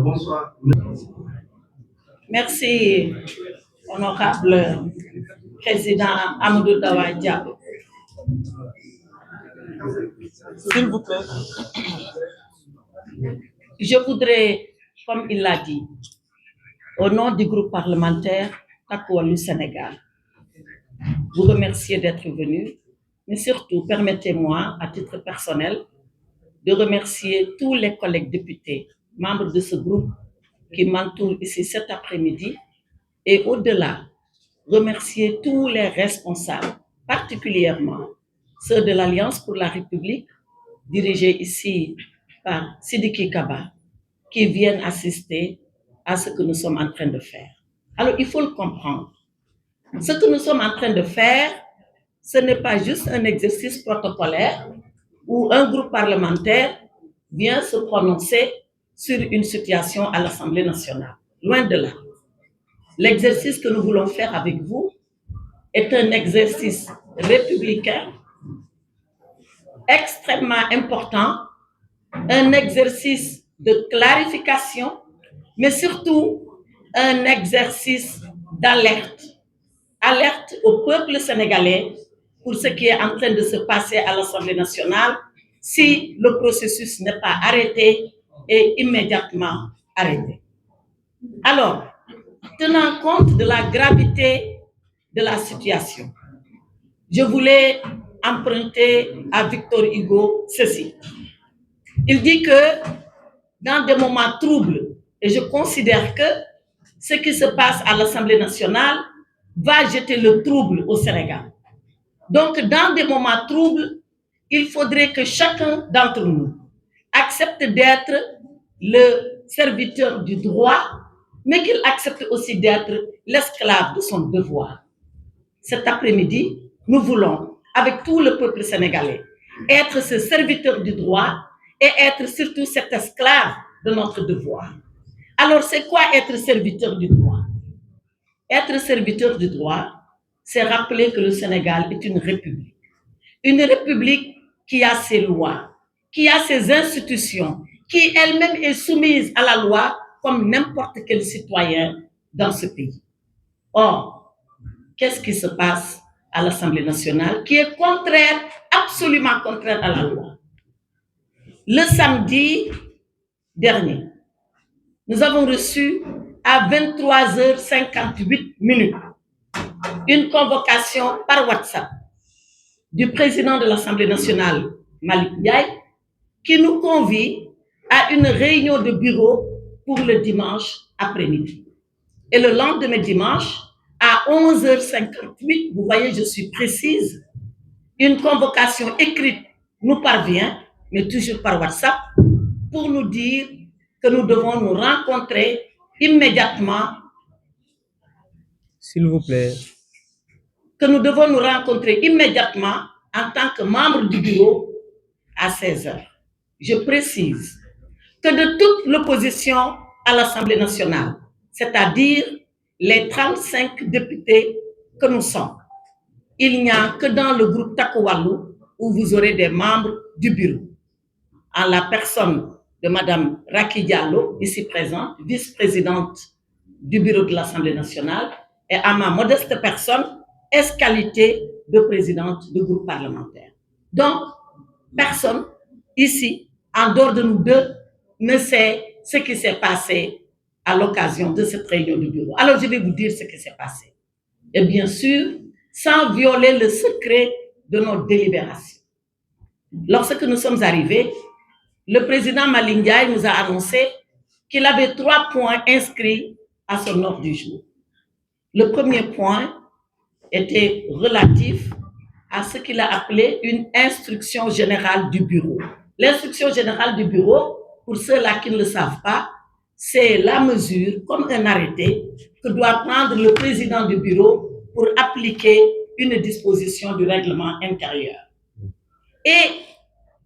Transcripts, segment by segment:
bonsoir. Merci, honorable président Amadou Dawa Diallo. S'il vous plaît. Je voudrais, comme il l'a dit, au nom du groupe parlementaire Takku Wallu Sénégal, vous remercier d'être venu, mais surtout, permettez-moi, à titre personnel, de remercier tous les collègues députés, membres de ce groupe qui m'entourent ici cet après-midi, et au-delà, remercier tous les responsables, particulièrement ceux de l'Alliance pour la République, dirigés ici par Sidiki Kaba, qui viennent assister à ce que nous sommes en train de faire. Alors, il faut le comprendre. Ce que nous sommes en train de faire, ce n'est pas juste un exercice protocolaire où un groupe parlementaire vient se prononcer sur une situation à l'Assemblée nationale. Loin de là. L'exercice que nous voulons faire avec vous est un exercice républicain extrêmement important, un exercice de clarification, mais surtout un exercice d'alerte. Alerte au peuple sénégalais pour ce qui est en train de se passer à l'Assemblée nationale si le processus n'est pas arrêté et immédiatement arrêté. Alors, tenant compte de la gravité de la situation, je voulais emprunter à Victor Hugo ceci. Il dit que dans des moments troubles, et je considère que ce qui se passe à l'Assemblée nationale va jeter le trouble au Sénégal. Donc, dans des moments troubles, il faudrait que chacun d'entre nous accepte d'être le serviteur du droit, mais qu'il accepte aussi d'être l'esclave de son devoir. Cet après-midi, nous voulons, avec tout le peuple sénégalais, être ce serviteur du droit et être surtout cet esclave de notre devoir. Alors, c'est quoi être serviteur du droit? Être serviteur du droit, c'est rappeler que le Sénégal est une république. Une république qui a ses lois, qui a ses institutions, qui elle-même est soumise à la loi comme n'importe quel citoyen dans ce pays. Or, qu'est-ce qui se passe à l'Assemblée nationale qui est contraire, absolument contraire à la loi? Le samedi dernier, nous avons reçu à 23h58 une convocation par WhatsApp du président de l'Assemblée nationale, Malick Ndiaye, qui nous convie à une réunion de bureau pour le dimanche après-midi. Et le lendemain dimanche, à 11h58, vous voyez, je suis précise, une convocation écrite nous parvient, mais toujours par WhatsApp, pour nous dire que nous devons nous rencontrer immédiatement. S'il vous plaît. Que nous devons nous rencontrer immédiatement en tant que membre du bureau à 16h. Je précise que de toute l'opposition à l'Assemblée nationale, c'est-à-dire les 35 députés que nous sommes, il n'y a que dans le groupe Takku Wallu où vous aurez des membres du bureau. En la personne de Madame Racky Diallo, ici présente, vice-présidente du bureau de l'Assemblée nationale, et à ma modeste personne, qualité de présidente du groupe parlementaire. Donc, personne ici, en dehors de nous deux, ne sait ce qui s'est passé à l'occasion de cette réunion du bureau. Alors, je vais vous dire ce qui s'est passé. Et bien sûr, sans violer le secret de nos délibérations. Lorsque nous sommes arrivés, le président Malick Ndiaye nous a annoncé qu'il avait 3 points inscrits à son ordre du jour. Le premier point était relatif à ce qu'il a appelé une instruction générale du bureau. L'instruction générale du bureau, pour ceux-là qui ne le savent pas, c'est la mesure, comme un arrêté, que doit prendre le président du bureau pour appliquer une disposition du règlement intérieur. Et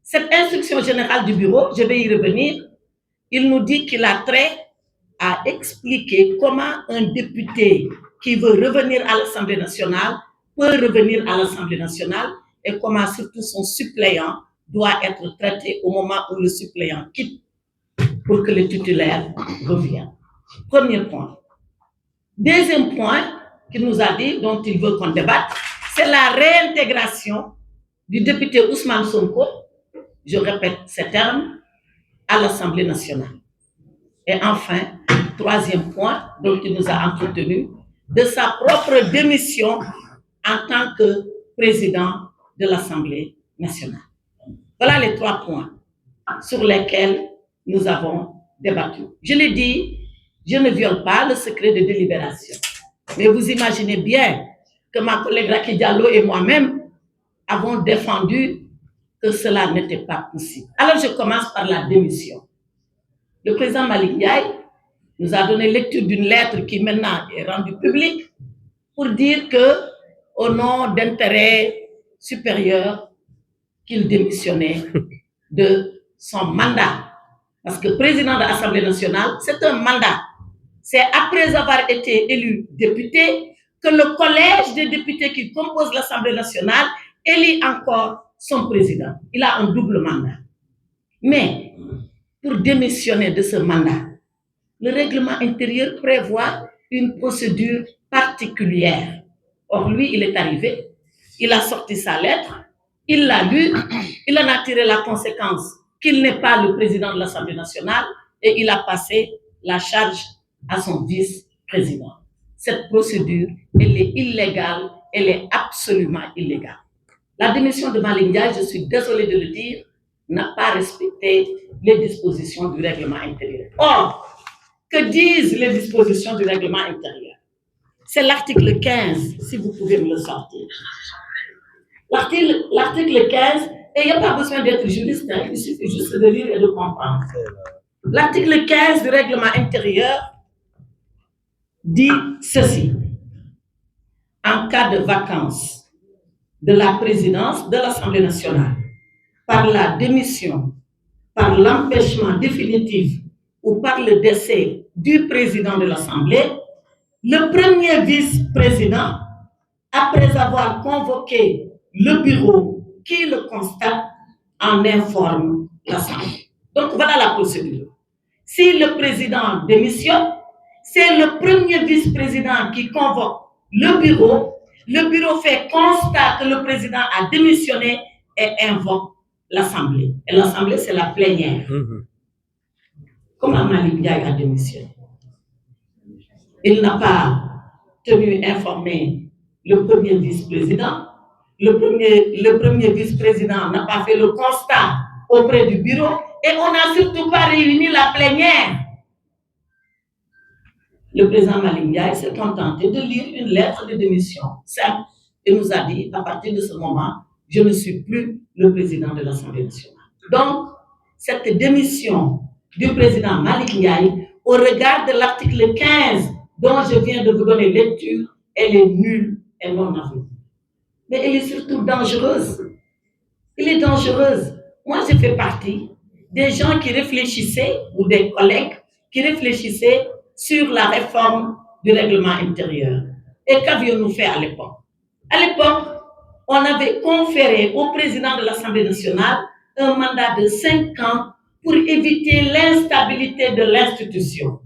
cette instruction générale du bureau, je vais y revenir, il nous dit qu'il a trait à expliquer comment un député qui veut revenir à l'Assemblée nationale peut revenir à l'Assemblée nationale et comment surtout son suppléant doit être traité au moment où le suppléant quitte pour que le titulaire revienne. Premier point. Deuxième point qu'il nous a dit, dont il veut qu'on débatte, c'est la réintégration du député Ousmane Sonko, je répète ces termes, à l'Assemblée nationale. Et enfin, troisième point dont il nous a entretenu, de sa propre démission en tant que président de l'Assemblée nationale. Voilà les 3 points sur lesquels nous avons débattu. Je l'ai dit, je ne viole pas le secret de délibération. Mais vous imaginez bien que ma collègue Racky Diallo et moi-même avons défendu que cela n'était pas possible. Alors je commence par la démission. Le président Malick Ndiaye nous a donné lecture d'une lettre qui maintenant est rendue publique pour dire que, au nom d'intérêts supérieurs, qu'il démissionnait de son mandat. Parce que président de l'Assemblée nationale, c'est un mandat. C'est après avoir été élu député que le collège des députés qui compose l'Assemblée nationale élit encore son président. Il a un double mandat. Mais pour démissionner de ce mandat, le règlement intérieur prévoit une procédure particulière. Or, lui, il est arrivé, il a sorti sa lettre, il l'a lue, il en a tiré la conséquence qu'il n'est pas le président de l'Assemblée nationale et il a passé la charge à son vice-président. Cette procédure, elle est illégale, elle est absolument illégale. La démission de Malick Ndiaye, je suis désolée de le dire, n'a pas respecté les dispositions du règlement intérieur. Or, que disent les dispositions du règlement intérieur? C'est l'article 15, si vous pouvez me le sortir. L'article 15, et il n'y a pas besoin d'être juriste, hein, il suffit juste de lire et de comprendre. L'article 15 du règlement intérieur dit ceci. En cas de vacance de la présidence de l'Assemblée nationale, par la démission, par l'empêchement définitif ou par le décès du président de l'Assemblée, le premier vice-président, après avoir convoqué le bureau qui le constate, en informe l'Assemblée. Donc voilà la procédure. Si le président démissionne, c'est le premier vice-président qui convoque le bureau fait constat que le président a démissionné et invoque l'Assemblée. Et l'Assemblée, c'est la plénière. Comment Malick Ndiaye a démissionné? Il n'a pas tenu informé le premier vice-président. Le premier vice-président n'a pas fait le constat auprès du bureau et on n'a surtout pas réuni la plénière. Le président Malick Ndiaye s'est contenté de lire une lettre de démission simple et nous a dit, à partir de ce moment, je ne suis plus le président de l'Assemblée nationale. Donc, cette démission du président Malick Ndiaye, au regard de l'article 15 dont je viens de vous donner lecture, elle est nulle et non avouée. Mais elle est surtout dangereuse. Elle est dangereuse. Moi, je fais partie des gens qui réfléchissaient, ou des collègues qui réfléchissaient sur la réforme du règlement intérieur. Et qu'avions-nous fait à l'époque? À l'époque, on avait conféré au président de l'Assemblée nationale un mandat de 5 ans pour éviter l'instabilité de l'institution.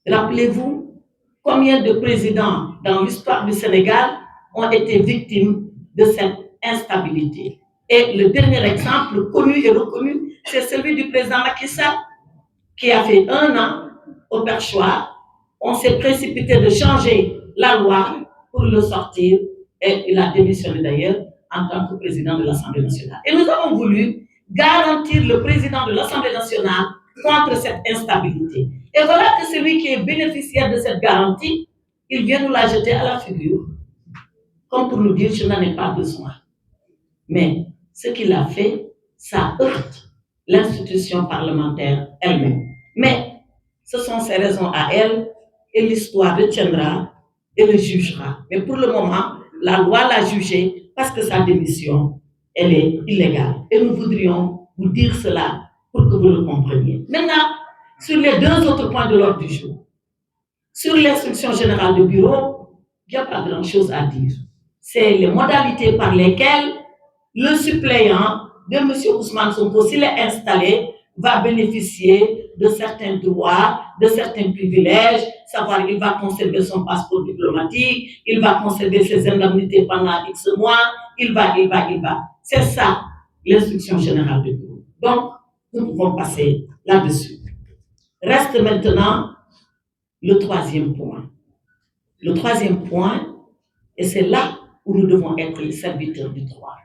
Rappelez-vous combien de présidents dans l'histoire du Sénégal ont été victimes de cette instabilité. Et le dernier exemple connu et reconnu, c'est celui du président Macky Sall, qui a fait 1 an au perchoir. On s'est précipité de changer la loi pour le sortir et il a démissionné d'ailleurs en tant que président de l'Assemblée nationale. Et nous avons voulu garantir le président de l'Assemblée nationale contre cette instabilité. Et voilà que celui qui est bénéficiaire de cette garantie, il vient nous la jeter à la figure, comme pour nous dire je n'en ai pas besoin. Mais ce qu'il a fait, ça heurte l'institution parlementaire elle-même. Mais ce sont ses raisons à elle, et l'histoire retiendra et le jugera. Mais pour le moment, la loi l'a jugé parce que sa démission, elle est illégale. Et nous voudrions vous dire cela pour que vous le compreniez. Maintenant, sur les 2 autres points de l'ordre du jour, sur l'instruction générale du bureau, il n'y a pas grand-chose à dire. C'est les modalités par lesquelles le suppléant de M. Ousmane Sonko, s'il est installé, va bénéficier de certains droits, de certains privilèges, savoir il va conserver son passeport diplomatique, il va conserver ses indemnités pendant X mois, il va. C'est ça l'instruction générale du bureau. Donc, nous pouvons passer là-dessus. Reste maintenant le troisième point. Le troisième point, et c'est là où nous devons être les serviteurs du droit.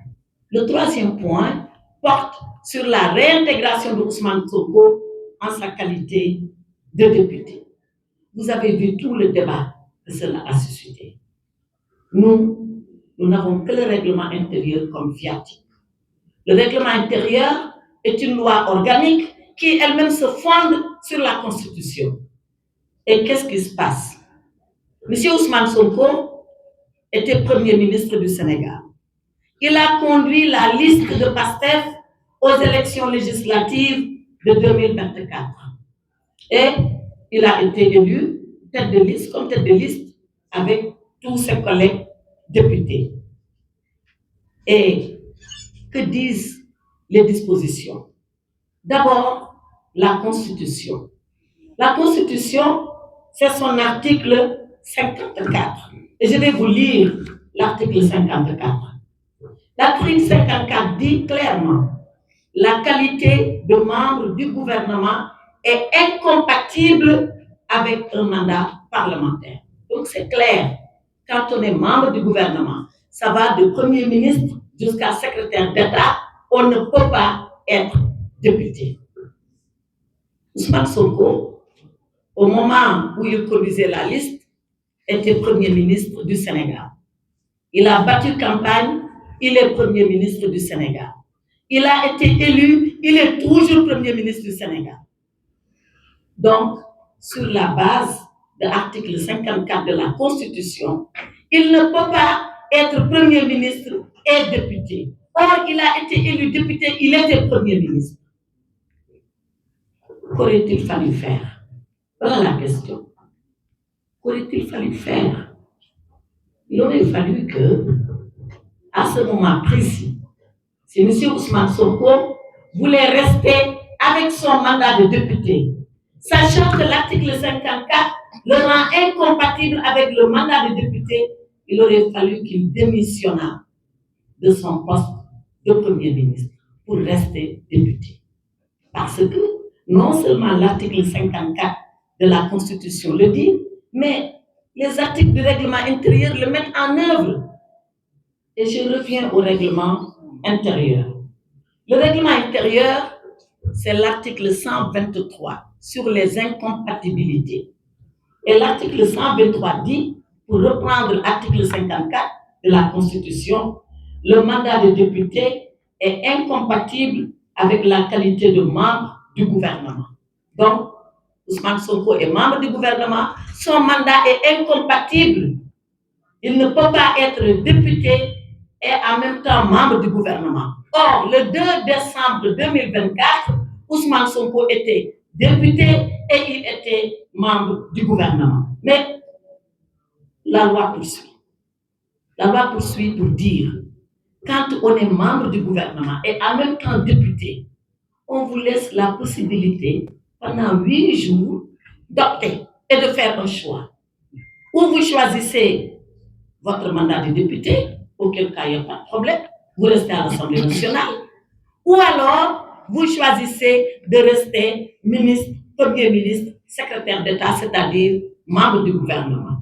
Le troisième point porte sur la réintégration de Ousmane Sonko en sa qualité de député. Vous avez vu tout le débat que cela a suscité. Nous n'avons que le règlement intérieur comme viatique. Le règlement intérieur est une loi organique qui elle-même se fonde sur la Constitution. Et qu'est-ce qui se passe? Monsieur Ousmane Sonko était Premier ministre du Sénégal. Il a conduit la liste de PASTEF aux élections législatives de 2024. Et il a été élu tête de liste, comme tête de liste avec tous ses collègues députés. Et que disent les dispositions? D'abord, la Constitution. La Constitution, c'est son article 54. Et je vais vous lire l'article 54. L'article 54 dit clairement: la qualité de membre du gouvernement est incompatible avec un mandat parlementaire. Donc c'est clair, quand on est membre du gouvernement, ça va de Premier ministre jusqu'à secrétaire d'État, on ne peut pas être député. Ousmane Sonko, au moment où il conduisait la liste, était Premier ministre du Sénégal. Il a battu campagne, il est Premier ministre du Sénégal. Il a été élu, il est toujours Premier ministre du Sénégal. Donc, sur la base de l'article 54 de la Constitution, il ne peut pas être Premier ministre et député. Or, il a été élu député, il était Premier ministre. Qu'aurait-il fallu faire? Voilà la question. Qu'aurait-il fallu faire? Il aurait fallu que, à ce moment précis, si M. Ousmane Sonko voulait rester avec son mandat de député, sachant que l'article 54 le rend incompatible avec le mandat de député, il aurait fallu qu'il démissionnât de son poste de Premier ministre pour rester député. Parce que non seulement l'article 54 de la Constitution le dit, mais les articles du règlement intérieur le mettent en œuvre. Et je reviens au règlement intérieur. Le règlement intérieur, c'est l'article 123 sur les incompatibilités. Et l'article 123 dit, pour reprendre l'article 54 de la Constitution, le mandat de député est incompatible avec la qualité de membre du gouvernement. Donc, Ousmane Sonko est membre du gouvernement, son mandat est incompatible. Il ne peut pas être député et en même temps membre du gouvernement. Or, le 2 décembre 2024, Ousmane Sonko était député et il était membre du gouvernement. Mais la loi poursuit. La loi poursuit pour dire, quand on est membre du gouvernement et en même temps député, on vous laisse la possibilité pendant 8 jours d'opter et de faire un choix. Ou vous choisissez votre mandat de député, auquel cas il n'y a pas de problème, vous restez à l'Assemblée nationale. Ou alors, vous choisissez de rester ministre, Premier ministre, secrétaire d'État, c'est-à-dire membre du gouvernement.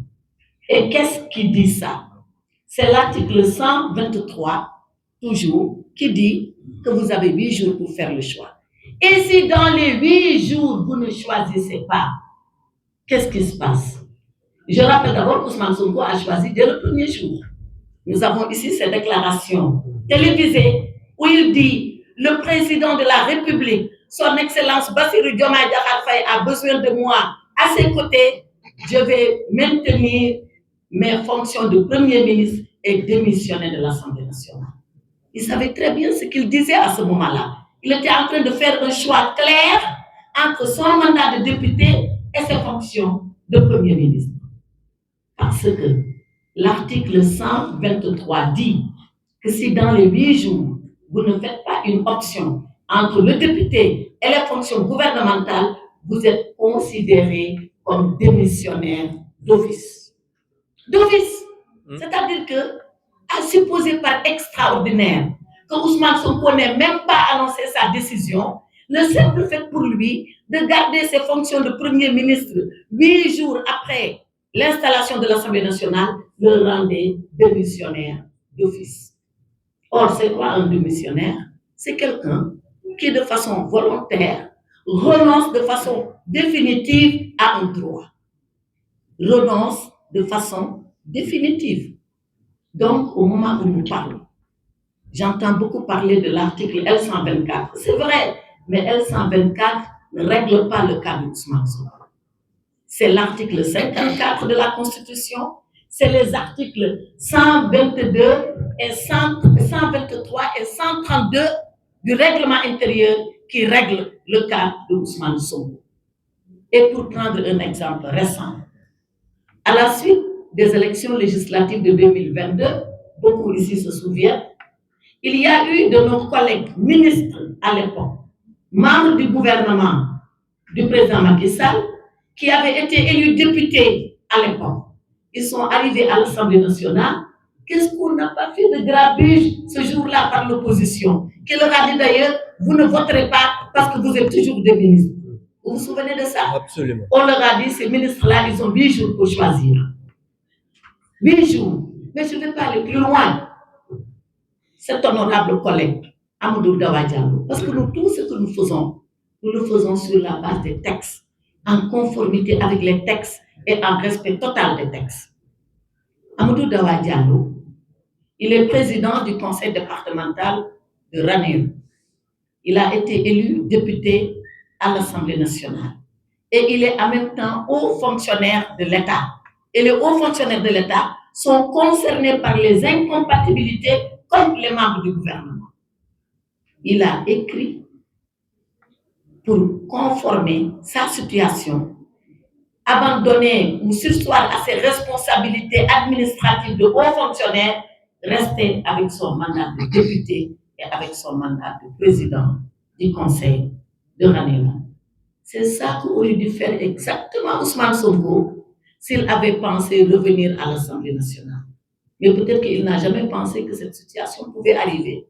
Et qu'est-ce qui dit ça? C'est l'article 123, toujours, qui dit que vous avez 8 jours pour faire le choix. Et si dans les 8 jours, vous ne choisissez pas, qu'est-ce qui se passe? Je rappelle d'abord qu'Ousmane Sonko a choisi dès le premier jour. Nous avons ici ces déclarations télévisées où il dit « Le président de la République, son Excellence Bassirou Diomaye Diakhar Faye a besoin de moi. À ses côtés, je vais maintenir mes fonctions de Premier ministre et démissionner de l'Assemblée nationale. » Il savait très bien ce qu'il disait à ce moment-là. Il était en train de faire un choix clair entre son mandat de député et ses fonctions de Premier ministre. Parce que l'article 123 dit que si dans les 8 jours, vous ne faites pas une option entre le député et les fonctions gouvernementales, vous êtes considéré comme démissionnaire d'office. D'office. C'est-à-dire que, à supposer par extraordinaire que Ousmane Sonko n'ait même pas annoncé sa décision, le simple fait pour lui de garder ses fonctions de Premier ministre 8 jours après l'installation de l'Assemblée nationale le rendait démissionnaire d'office. Or, c'est quoi un démissionnaire? C'est quelqu'un qui, de façon volontaire, renonce de façon définitive à un droit. Renonce de façon définitive. Donc, au moment où nous parlons, j'entends beaucoup parler de l'article L124. C'est vrai, mais L124 ne règle pas le cas d'Ousmane Sonko. C'est l'article 54 de la Constitution, c'est les articles 122 et 123 et 132 du règlement intérieur qui règlent le cas d'Ousmane Sonko. Et pour prendre un exemple récent, à la suite des élections législatives de 2022, beaucoup ici se souviennent, il y a eu de nos collègues ministres à l'époque, membres du gouvernement du président Macky Sall, qui avaient été élus députés à l'époque. Ils sont arrivés à l'Assemblée nationale. Qu'est-ce qu'on n'a pas fait de grabuge ce jour-là par l'opposition, qui leur a dit d'ailleurs, vous ne voterez pas parce que vous êtes toujours des ministres. Vous vous souvenez de ça? Absolument. On leur a dit, ces ministres-là, ils ont 8 jours pour choisir. 8 jours. Mais je ne vais pas aller plus loin. Cet honorable collègue, Amadou Dawa Diallo, parce que nous, tout ce que nous le faisons sur la base des textes, en conformité avec les textes et en respect total des textes. Amadou Dawa Diallo, il est président du conseil départemental de Ranérou. Il a été élu député à l'Assemblée nationale. Et il est en même temps haut fonctionnaire de l'État. Et les hauts fonctionnaires de l'État sont concernés par les incompatibilités comme les membres du gouvernement. Il a écrit pour conformer sa situation, abandonner ou surseoir à ses responsabilités administratives de haut fonctionnaire, rester avec son mandat de député et avec son mandat de président du conseil de Ranérou. C'est ça qu'aurait dû faire exactement Ousmane Sonko s'il avait pensé revenir à l'Assemblée nationale. Mais peut-être qu'il n'a jamais pensé que cette situation pouvait arriver.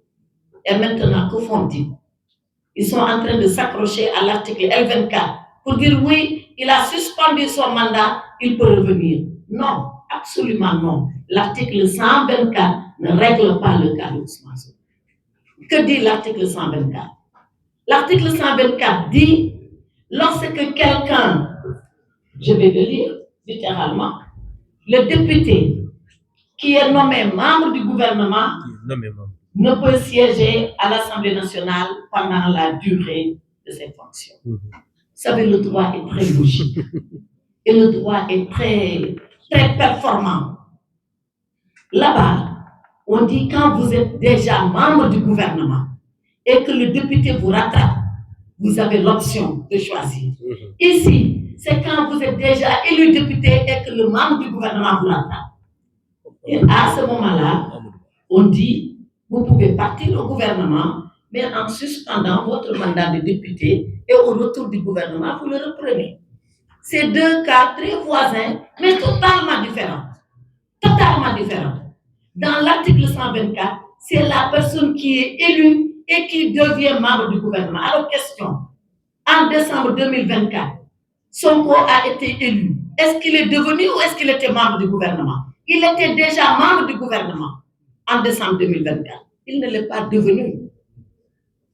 Et maintenant, que font-ils? Ils sont en train de s'accrocher à l'article L24 pour dire oui, il a suspendu son mandat, il peut revenir. Non, absolument non. L'article 124 ne règle pas le cas d'Ousmane Sonko. Que dit l'article 124? L'article 124 dit, lorsque quelqu'un, je vais le lire littéralement, le député qui est nommé membre du gouvernement ne peut siéger à l'Assemblée nationale pendant la durée de ses fonctions. Vous savez, le droit est très logique et le droit est très, très performant. Là-bas, on dit quand vous êtes déjà membre du gouvernement et que le député vous rattrape, vous avez l'option de choisir. Ici, c'est quand vous êtes déjà élu député et que le membre du gouvernement vous rattrape. Et à ce moment-là, on dit, vous pouvez partir au gouvernement, mais en suspendant votre mandat de député et au retour du gouvernement, vous le reprenez. C'est deux cas très voisins, mais totalement différents. Totalement différents. Dans l'article 124, c'est la personne qui est élue et qui devient membre du gouvernement. Alors, question. En décembre 2024, Sonko a été élu. Est-ce qu'il est devenu ou est-ce qu'il était membre du gouvernement? Il était déjà membre du gouvernement en décembre 2024. Il ne l'est pas devenu.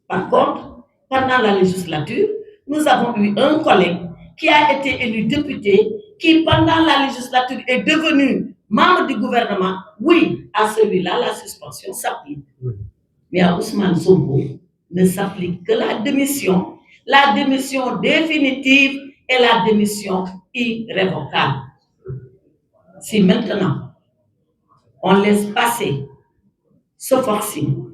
Par contre, pendant la législature, nous avons eu un collègue qui a été élu député, qui pendant la législature est devenu membre du gouvernement. Oui, à celui-là, la suspension s'applique. Mais à Ousmane Sonko ne s'applique que la démission définitive et la démission irrévocable. Si maintenant, on laisse passer ce forcing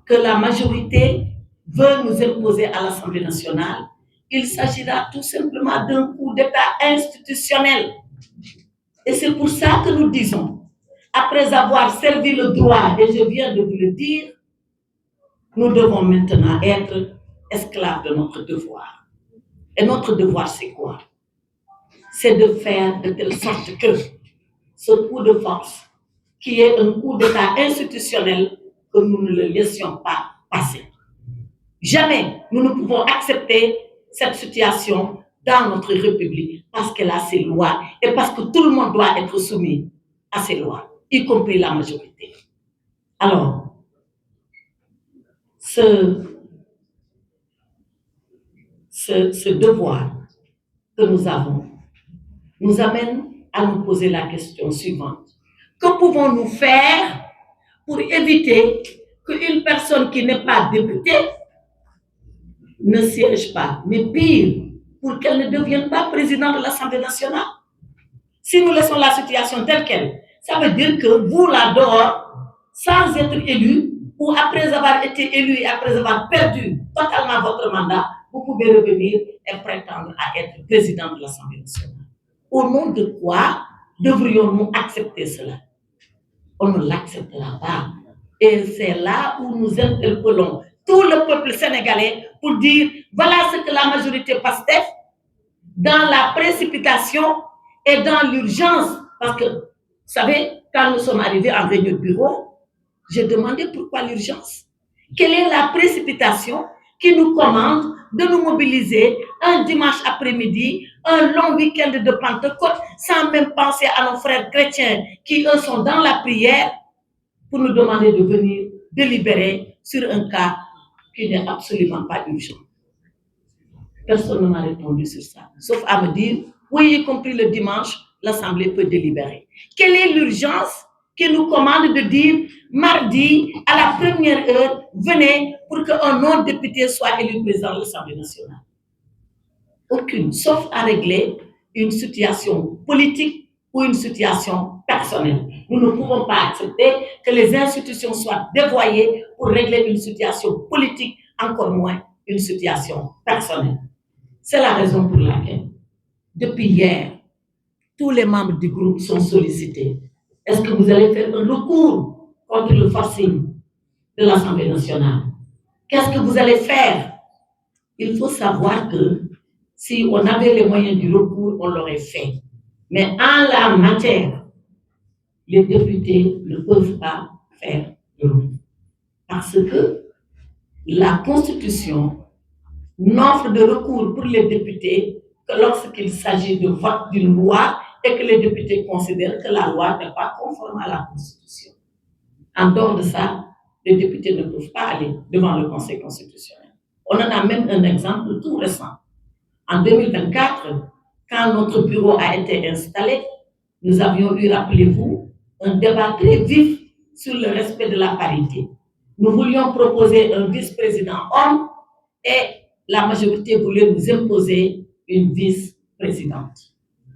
que la majorité veut nous imposer à l'Assemblée nationale, il s'agira tout simplement d'un coup d'État institutionnel. Et c'est pour ça que nous disons, après avoir servi le droit, et je viens de vous le dire, nous devons maintenant être esclaves de notre devoir. Et notre devoir, c'est quoi? C'est de faire de telle sorte que ce coup de force, qui est un coup d'État institutionnel, que nous ne le laissions pas passer. Jamais nous ne pouvons accepter cette situation dans notre République parce qu'elle a ses lois et parce que tout le monde doit être soumis à ces lois, y compris la majorité. Alors, ce devoir que nous avons nous amène à nous poser la question suivante. Que pouvons-nous faire pour éviter qu'une personne qui n'est pas députée ne siège pas, mais pire, pour qu'elle ne devienne pas présidente de l'Assemblée nationale? Si nous laissons la situation telle qu'elle, ça veut dire que vous, là dehors, sans être élu, ou après avoir été élu et après avoir perdu totalement votre mandat, vous pouvez revenir et prétendre à être président de l'Assemblée nationale. Au nom de quoi devrions-nous accepter cela? On ne l'acceptera pas. Et c'est là où nous interpellons tout le peuple sénégalais pour dire, voilà ce que la majorité PASTEF, dans la précipitation et dans l'urgence, parce que, vous savez, quand nous sommes arrivés en réunion de bureau, j'ai demandé pourquoi l'urgence. Quelle est la précipitation qui nous commande de nous mobiliser un dimanche après-midi, un long week-end de Pentecôte, sans même penser à nos frères chrétiens qui, eux, sont dans la prière, pour nous demander de venir délibérer sur un cas qui n'est absolument pas urgent. Personne ne m'a répondu sur ça, sauf à me dire, oui, y compris le dimanche, l'Assemblée peut délibérer. Quelle est l'urgence qui nous commande de dire, mardi, à la première heure, venez pour qu'un non-député soit élu président de l'Assemblée nationale? Aucune, sauf à régler une situation politique ou une situation personnelle. Nous ne pouvons pas accepter que les institutions soient dévoyées pour régler une situation politique, encore moins une situation personnelle. C'est la raison pour laquelle, depuis hier, tous les membres du groupe sont sollicités. Est-ce que vous allez faire un recours contre le forcing de l'Assemblée nationale? Qu'est-ce que vous allez faire? Il faut savoir que si on avait les moyens du recours, on l'aurait fait. Mais en la matière, les députés ne peuvent pas faire de recours. Parce que la Constitution n'offre de recours pour les députés que lorsqu'il s'agit de vote d'une loi et que les députés considèrent que la loi n'est pas conforme à la Constitution. En dehors de ça, les députés ne peuvent pas aller devant le Conseil constitutionnel. On en a même un exemple tout récent. En 2024, quand notre bureau a été installé, nous avions eu, rappelez-vous, un débat très vif sur le respect de la parité. Nous voulions proposer un vice-président homme et la majorité voulait nous imposer une vice-présidente.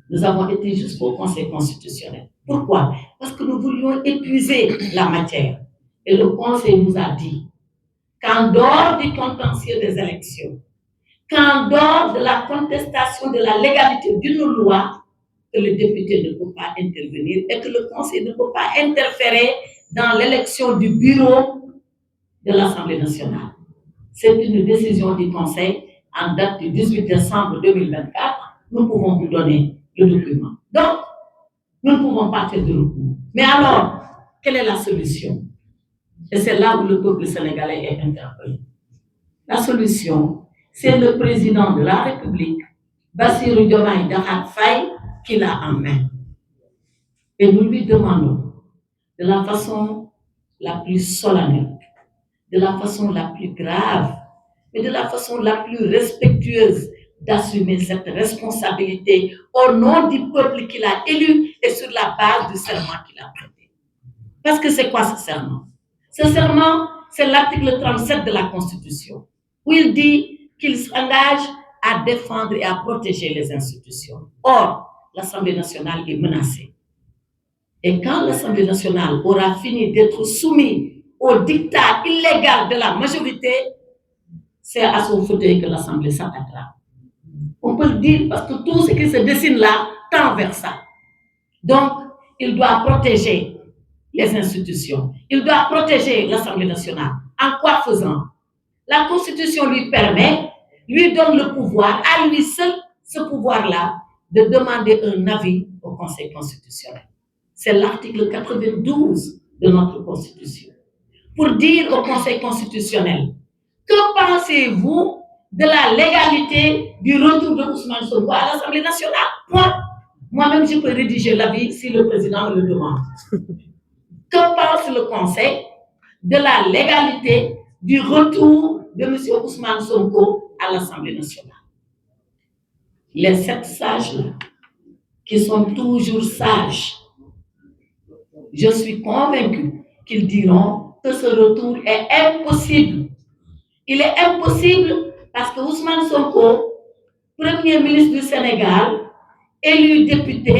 Nous avons été jusqu'au Conseil constitutionnel. Pourquoi? Parce que nous voulions épuiser la matière. Et le Conseil nous a dit qu'en dehors du contentieux des élections, qu'en dehors de la contestation de la légalité d'une loi, que le député ne peut pas intervenir et que le Conseil ne peut pas interférer dans l'élection du bureau de l'Assemblée nationale. C'est une décision du Conseil en date du 18 décembre 2024. Nous pouvons vous donner le document. Donc, nous ne pouvons pas faire de recours. Mais alors, quelle est la solution? Et c'est là où le peuple sénégalais est interpellé. La solution, c'est le président de la République, Bassirou Diomaye Diakhar Faye, qui l'a en main. Et nous lui demandons, de la façon la plus solennelle, de la façon la plus grave, mais de la façon la plus respectueuse, d'assumer cette responsabilité au nom du peuple qu'il a élu et sur la base du serment qu'il a prêté. Parce que c'est quoi ce serment? Ce serment, c'est l'article 37 de la Constitution, où il dit qu'il s'engage à défendre et à protéger les institutions. Or, l'Assemblée nationale est menacée. Et quand l'Assemblée nationale aura fini d'être soumise au diktat illégal de la majorité, c'est à son fauteuil que l'Assemblée s'attaquera. On peut le dire parce que tout ce qui se dessine là tend vers ça. Donc, il doit protéger les institutions. Il doit protéger l'Assemblée nationale. En quoi faisant? La Constitution lui permet, lui donne le pouvoir, à lui seul, ce pouvoir-là, de demander un avis au Conseil constitutionnel. C'est l'article 92 de notre Constitution. Pour dire au Conseil constitutionnel, que pensez-vous de la légalité du retour de Ousmane Sonko à l'Assemblée nationale? Point. Moi-même, je peux rédiger l'avis si le président me le demande. Que pense le Conseil de la légalité du retour de M. Ousmane Sonko à l'Assemblée nationale? Les 7 sages-là, qui sont toujours sages, je suis convaincue qu'ils diront que ce retour est impossible. Il est impossible parce que Ousmane Sonko, Premier ministre du Sénégal, élu député,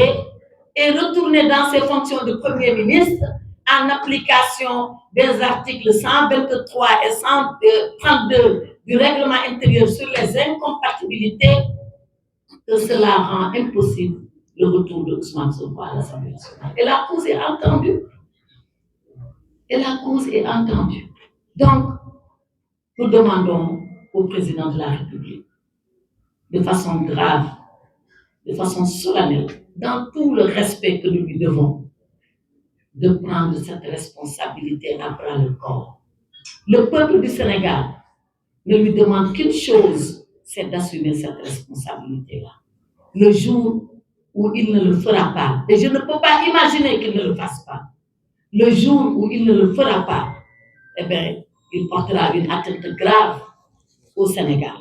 est retourné dans ses fonctions de Premier ministre en application des articles 123 et 132 du règlement intérieur sur les incompatibilités, que cela rend impossible le retour de Ousmane Sonko à l'Assemblée nationale. Et la cause est entendue. Et la cause est entendue. Donc, nous demandons au président de la République, de façon grave, de façon solennelle, dans tout le respect que nous lui devons, de prendre cette responsabilité à bras le corps. Le peuple du Sénégal ne lui demande qu'une chose, c'est d'assumer cette responsabilité-là. Le jour où il ne le fera pas, et je ne peux pas imaginer qu'il ne le fasse pas, le jour où il ne le fera pas, eh bien, il portera une atteinte grave au Sénégal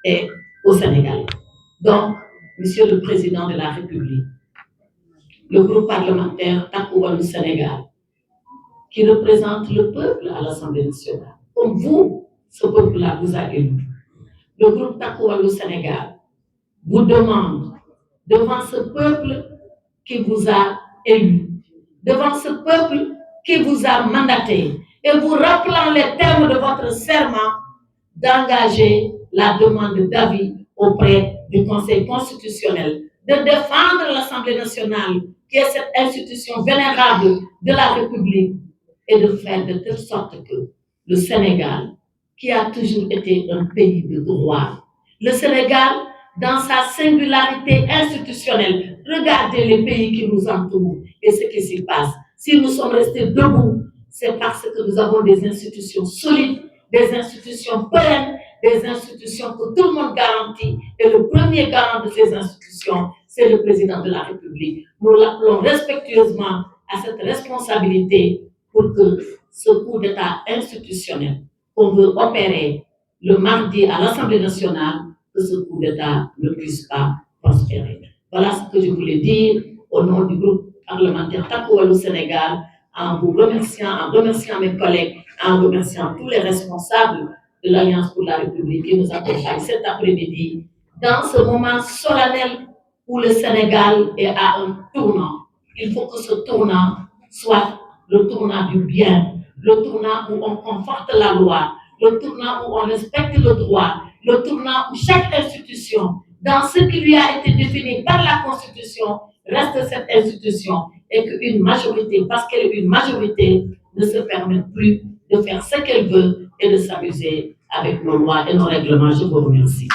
et aux Sénégalais. Donc, Monsieur le Président de la République, le groupe parlementaire Takku Wallu Sénégal, qui représente le peuple à l'Assemblée nationale, comme vous, ce peuple-là vous a élu. Le groupe Takku Wallu Sénégal vous demande, devant ce peuple qui vous a élu, devant ce peuple qui vous a mandaté, et vous rappelant les termes de votre serment, d'engager la demande d'avis auprès du Conseil constitutionnel, de défendre l'Assemblée nationale, qui est cette institution vénérable de la République, et de faire de telle sorte que le Sénégal, qui a toujours été un pays de droit, le Sénégal, dans sa singularité institutionnelle, regardez les pays qui nous entourent et ce qui s'y passe. Si nous sommes restés debout, c'est parce que nous avons des institutions solides, des institutions pérennes, des institutions que tout le monde garantit. Et le premier garant de ces institutions, c'est le président de la République. Nous l'appelons respectueusement à cette responsabilité pour que ce coup d'État institutionnel qu'on veut opérer le mardi à l'Assemblée nationale, que ce coup d'État ne puisse pas prospérer. Voilà ce que je voulais dire au nom du groupe parlementaire Takku Wallu Sénégal, en vous remerciant, en remerciant mes collègues, en remerciant tous les responsables de l'Alliance pour la République qui nous accompagnent cet après-midi dans ce moment solennel où le Sénégal est à un tournant. Il faut que ce tournant soit le tournant du bien, le tournant où on conforte la loi, le tournant où on respecte le droit, le tournant où chaque institution, dans ce qui lui a été défini par la Constitution, reste cette institution et qu'une majorité, parce qu'elle est une majorité, ne se permette plus de faire ce qu'elle veut et de s'amuser avec nos lois et nos règlements. Je vous remercie.